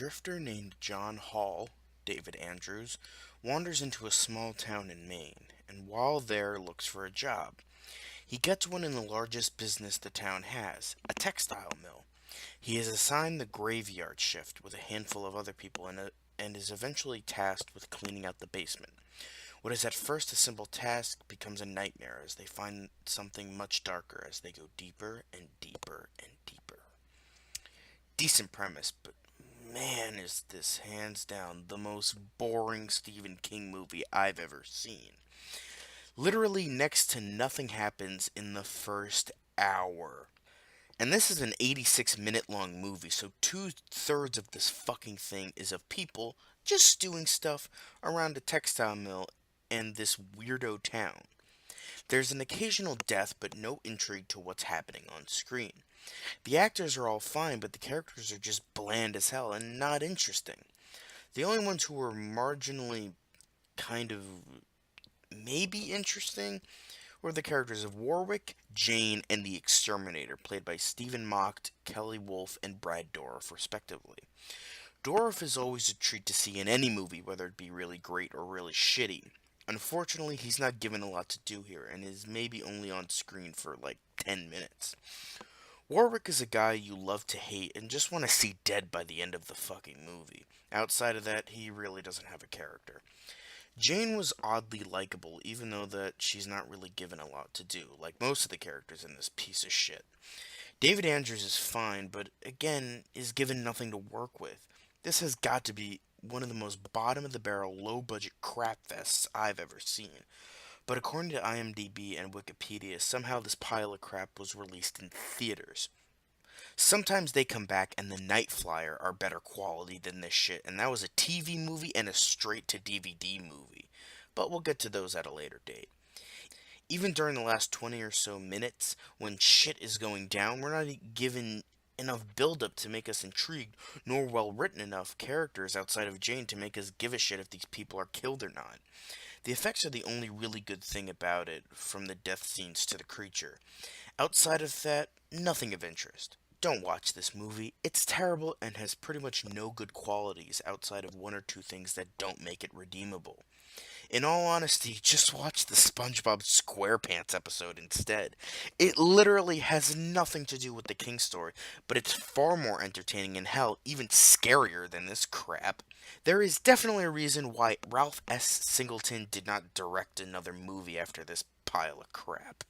drifter named John Hall, David Andrews, wanders into a small town in Maine, and while there looks for a job. He gets one in the largest business the town has, a textile mill. He is assigned the graveyard shift with a handful of other people and is eventually tasked with cleaning out the basement. What is at first a simple task becomes a nightmare as they find something much darker as they go deeper and deeper and deeper. Decent premise, but man, is this hands down the most boring Stephen King movie I've ever seen. Literally, next to nothing happens in the first hour. And this is an 86-minute long movie, so two-thirds of this fucking thing is of people just doing stuff around a textile mill and this weirdo town. There's an occasional death, but no intrigue to what's happening on screen. The actors are all fine, but the characters are just bland as hell and not interesting. The only ones who were marginally kind of maybe interesting were the characters of Warwick, Jane, and the Exterminator, played by Stephen Mocht, Kelly Wolfe, and Brad Dourif, respectively. Dourif is always a treat to see in any movie, whether it be really great or really shitty. Unfortunately, he's not given a lot to do here, and is maybe only on screen for like 10 minutes. Warwick is a guy you love to hate and just want to see dead by the end of the fucking movie. Outside of that, he really doesn't have a character. Jane was oddly likable, even though that she's not really given a lot to do, like most of the characters in this piece of shit. David Andrews is fine, but again, is given nothing to work with. This has got to be one of the most bottom of the barrel, low budget crap fests I've ever seen. But according to IMDb and Wikipedia, somehow this pile of crap was released in theaters. Sometimes they come back and the Night Flyer are better quality than this shit, and that was a TV movie and a straight to DVD movie. But we'll get to those at a later date. Even during the last 20 or so minutes, when shit is going down, we're not given enough build-up to make us intrigued, nor well-written enough characters outside of Jane to make us give a shit if these people are killed or not. The effects are the only really good thing about it, from the death scenes to the creature. Outside of that, nothing of interest. Don't watch this movie. It's terrible and has pretty much no good qualities outside of one or two things that don't make it redeemable. In all honesty, just watch the SpongeBob SquarePants episode instead. It literally has nothing to do with the King story, but it's far more entertaining and hell, even scarier than this crap. There is definitely a reason why Ralph S. Singleton did not direct another movie after this pile of crap.